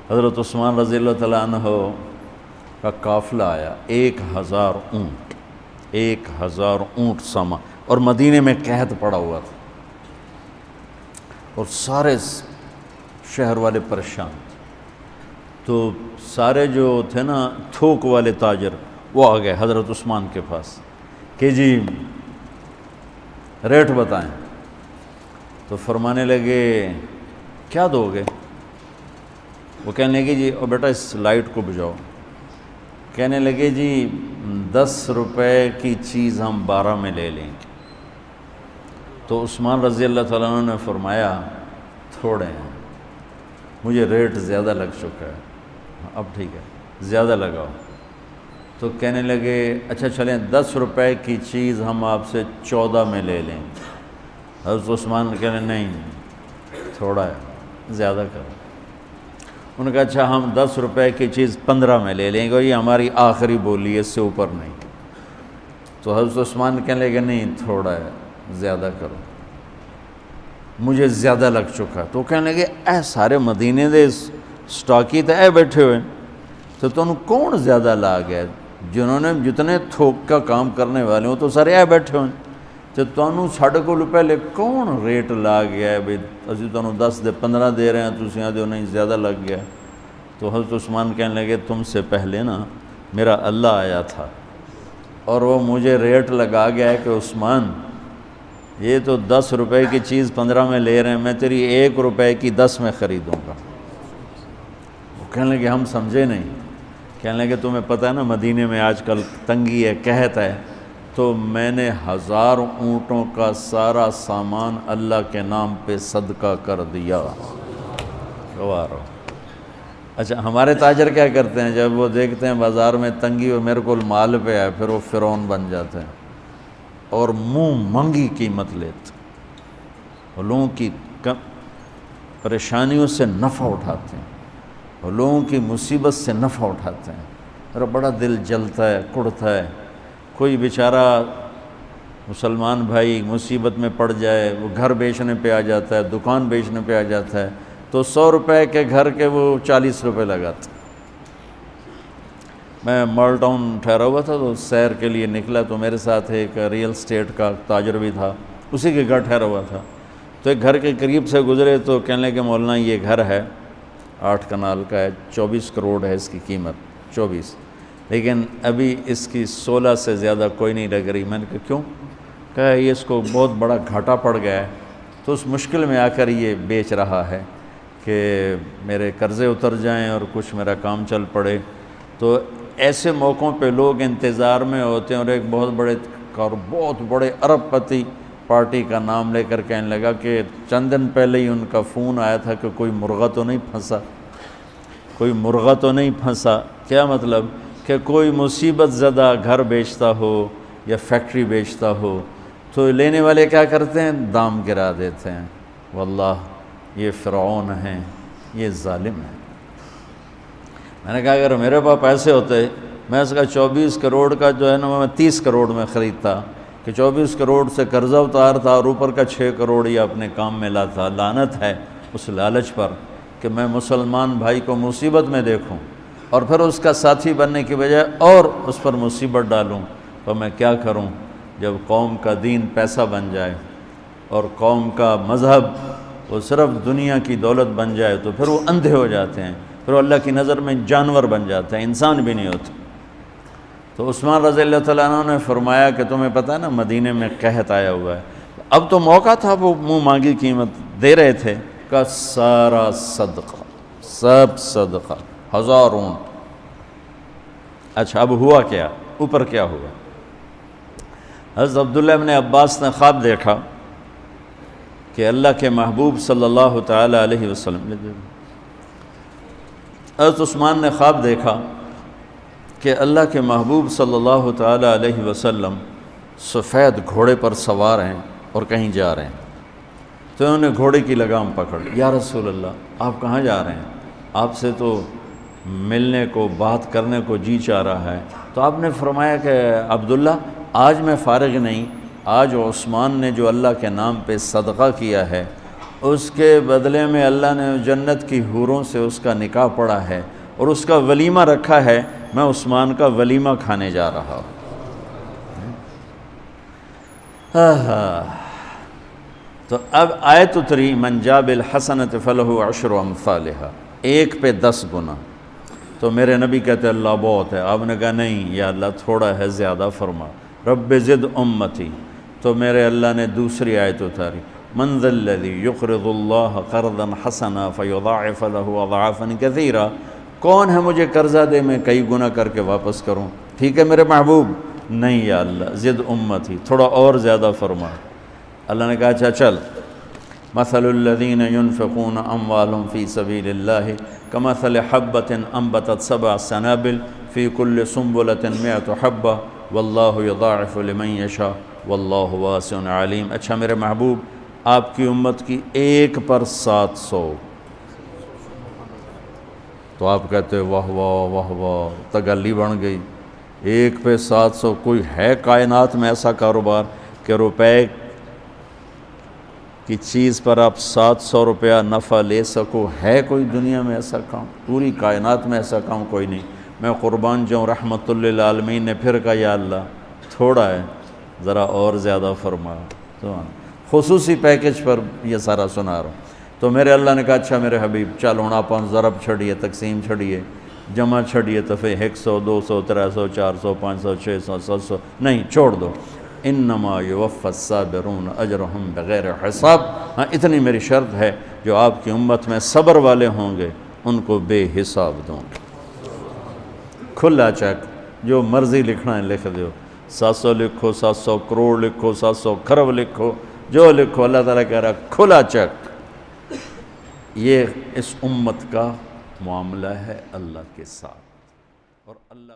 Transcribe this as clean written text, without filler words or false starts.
حضرت عثمان رضی اللہ تعالیٰ عنہ کا قافلہ آیا، 1000 اونٹ، 1000 اونٹ سامان، اور مدینے میں قحط پڑا ہوا تھا، اور سارے شہر والے پریشان تھے۔ تو سارے جو تھے نا تھوک والے تاجر، وہ آ گئے حضرت عثمان کے پاس کہ جی ریٹ بتائیں۔ تو فرمانے لگے کیا دو گے؟ وہ کہنے لگے جی او بیٹا اس لائٹ کو بجھاؤ۔ کہنے لگے جی 10 روپے کی چیز ہم 12 میں لے لیں گے۔ تو عثمان رضی اللہ تعالیٰ عنہ نے فرمایا تھوڑے ہیں، مجھے ریٹ زیادہ لگ چکا ہے، اب ٹھیک ہے زیادہ لگاؤ۔ تو کہنے لگے اچھا چلیں 10 روپے کی چیز ہم آپ سے 14 میں لے لیں گے۔ حضرت عثمان کہنے نہیں تھوڑا ہے زیادہ کرو۔ انہوں نے کہا اچھا ہم 10 روپے کی چیز 15 میں لے لیں گے، یہ ہماری آخری بولی ہے، اس سے اوپر نہیں۔ تو حضرت عثمان کہنے لگے نہیں تھوڑا ہے زیادہ کرو، مجھے زیادہ لگ چکا۔ تو کہنے لگے اے سارے مدینے دے سٹاکی تے اے بیٹھے ہوئے، تو تمہیں کون زیادہ لا گیا؟ جنہوں نے جتنے تھوک کا کام کرنے والے ہوں تو سارے اے بیٹھے ہوئے، تو تمہیں ساڑھے کو پہلے کون ریٹ لا گیا ہے بھئی اسی تمہیں 10 دے 15 دے رہے ہیں، تسی آدھے ہو نہیں زیادہ لگ گیا۔ تو حضرت عثمان کہنے لگے تم سے پہلے نا میرا اللہ آیا تھا اور وہ مجھے ریٹ لگا گیا ہے کہ عثمان یہ تو 10 روپے کی چیز 15 میں لے رہے ہیں، میں تیری 1 روپے کی 10 میں خریدوں گا۔ وہ کہنے لگے ہم سمجھے نہیں۔ کہنے لگے تمہیں پتہ ہے نا مدینے میں آج کل تنگی ہے، قحط ہے، تو میں نے 1000 اونٹوں کا سارا سامان اللہ کے نام پہ صدقہ کر دیا۔ گوارو۔ اچھا ہمارے تاجر کیا کرتے ہیں؟ جب وہ دیکھتے ہیں بازار میں تنگی اور میرے کو مال پہ ہے، پھر وہ فرعون بن جاتے ہیں اور منہ منگی قیمت لیتے ہیں، وہ لوگوں کی پریشانیوں سے نفع اٹھاتے ہیں، وہ لوگوں کی مصیبت سے نفع اٹھاتے ہیں۔ میرا بڑا دل جلتا ہے، کڑتا ہے، کوئی بیچارہ مسلمان بھائی مصیبت میں پڑ جائے، وہ گھر بیچنے پہ آ جاتا ہے، دکان بیچنے پہ آ جاتا ہے، تو 100 روپے کے گھر کے وہ 40 روپے لگاتے۔ میں مال ٹاؤن ٹھہرا ہوا تھا تو سیر کے لیے نکلا، تو میرے ساتھ ایک ریئل اسٹیٹ کا تاجر بھی تھا، اسی کے گھر ٹھہرا ہوا تھا۔ تو ایک گھر کے قریب سے گزرے تو کہنے لگے مولانا یہ گھر ہے 8 کنال کا ہے، 24 کروڑ ہے اس کی قیمت، 24، لیکن ابھی اس کی 16 سے زیادہ کوئی نہیں لگ رہی۔ میں نے کہا کیوں؟ کہا یہ اس کو بہت بڑا گھاٹا پڑ گیا ہے، تو اس مشکل میں آ کر یہ بیچ رہا ہے کہ میرے قرضے اتر جائیں اور کچھ میرا کام چل پڑے۔ تو ایسے موقعوں پہ لوگ انتظار میں ہوتے ہیں، اور ایک بہت بڑے ارب پتی پارٹی کا نام لے کر کہنے لگا کہ چند دن پہلے ہی ان کا فون آیا تھا کہ کوئی مرغہ تو نہیں پھنسا، کوئی مرغہ تو نہیں پھنسا۔ کیا مطلب؟ کہ کوئی مصیبت زدہ گھر بیچتا ہو یا فیکٹری بیچتا ہو تو لینے والے کیا کرتے ہیں؟ دام گرا دیتے ہیں۔ واللہ یہ فرعون ہیں، یہ ظالم ہیں۔ میں نے کہا اگر میرے پاس پیسے ہوتے میں اس کا 24 کروڑ کا جو ہے نا میں 30 کروڑ میں خریدتا، کہ 24 کروڑ سے قرضہ اتارتا اور اوپر کا 6 کروڑ یہ اپنے کام میں لاتا۔ لعنت ہے اس لالچ پر کہ میں مسلمان بھائی کو مصیبت میں دیکھوں اور پھر اس کا ساتھی بننے کی بجائے اور اس پر مصیبت ڈالوں۔ تو میں کیا کروں؟ جب قوم کا دین پیسہ بن جائے اور قوم کا مذہب وہ صرف دنیا کی دولت بن جائے تو پھر وہ اندھے ہو جاتے ہیں، پھر وہ اللہ کی نظر میں جانور بن جاتے ہیں، انسان بھی نہیں ہوتے۔ تو عثمان رضی اللہ تعالیٰ عنہ نے فرمایا کہ تمہیں پتہ ہے نا مدینے میں قحط آیا ہوا ہے، اب تو موقع تھا، وہ منہ مانگی قیمت دے رہے تھے، کا سارا صدقہ، سب صدقہ، 1000 اونٹ۔ اچھا اب ہوا کیا؟ اوپر کیا ہوا؟ حضرت عبداللہ ابن عباس نے خواب دیکھا کہ اللہ کے محبوب صلی اللہ تعالیٰ علیہ وسلم، حضرت عثمان نے خواب دیکھا کہ اللہ کے محبوب صلی اللہ تعالیٰ علیہ وسلم سفید گھوڑے پر سوار ہیں اور کہیں جا رہے ہیں۔ تو انہوں نے گھوڑے کی لگام پکڑ لی، یا رسول اللہ آپ کہاں جا رہے ہیں؟ آپ سے تو ملنے کو بات کرنے کو جی چاہ رہا ہے۔ تو آپ نے فرمایا کہ عبداللہ آج میں فارغ نہیں، آج عثمان نے جو اللہ کے نام پہ صدقہ کیا ہے، اس کے بدلے میں اللہ نے جنت کی حوروں سے اس کا نکاح پڑھا ہے اور اس کا ولیمہ رکھا ہے۔ میں عثمان کا ولیمہ کھانے جا رہا ہوں۔ تو اب آیت اتری من جاء بالحسنۃ فلہ عشر امثالھا، 1 پہ 10 گنا۔ تو میرے نبی کہتے اللہ بہت ہے، آپ نے کہا نہیں یا اللہ تھوڑا ہے، زیادہ فرما، رب زد امتی۔ تو میرے اللہ نے دوسری آیت اتاری من ذا الذی یقرض اللہ قرضا حسنا فیضاعف لہ اضعافا کثیرا، کون ہے مجھے قرضہ دے میں کئی گنا کر کے واپس کروں؟ ٹھیک ہے میرے محبوب، نہیں یا اللہ زد امتی، تھوڑا اور زیادہ فرما۔ اللہ نے کہا اچھا چل، مثل الذین ينفقون اموالهم فی سبیل اللہ کمثل حبۃ انبتت 7 سنابل فی کل سنبلۃ 100 حبۃ واللہ یضاعف لمن یشاء واللہ واسع علیم۔ اچھا میرے محبوب، آپ کی امت کی 1 پر 700، تو آپ کہتے واہ واہ واہ واہ، تگلی بن گئی، 1 پہ 700۔ کوئی ہے کائنات میں ایسا کاروبار کہ روپے کی چیز پر آپ 700 روپیہ نفع لے سکو؟ ہے کوئی دنیا میں ایسا کام؟ پوری کائنات میں ایسا کام کوئی نہیں۔ میں قربان جاؤں، رحمت للعالمین نے پھر کہا یا اللہ تھوڑا ہے، ذرا اور زیادہ فرما۔ خصوصی پیکج پر یہ سارا سنا رہا ہوں۔ تو میرے اللہ نے کہا اچھا میرے حبیب چل ہوں آپ ضرب چھڑیے، تقسیم چھڑیے، جمع چھڑیے، دفعے 100 200 300 400 500 600 700، نہیں چھوڑ دو، انما یوفی الصابرون اجرہم بغیر حساب۔ ہاں اتنی میری شرط ہے، جو آپ کی امت میں صبر والے ہوں گے ان کو بے حساب دوں گا۔ کھلا چیک، جو مرضی لکھنا ہے لکھ دو، 700 لکھو، 700 کروڑ لکھو، 700 کھرب لکھو، جو لکھو، اللہ تعالیٰ کہہ رہا کھلا چیک۔ یہ اس امت کا معاملہ ہے اللہ کے ساتھ، اور اللہ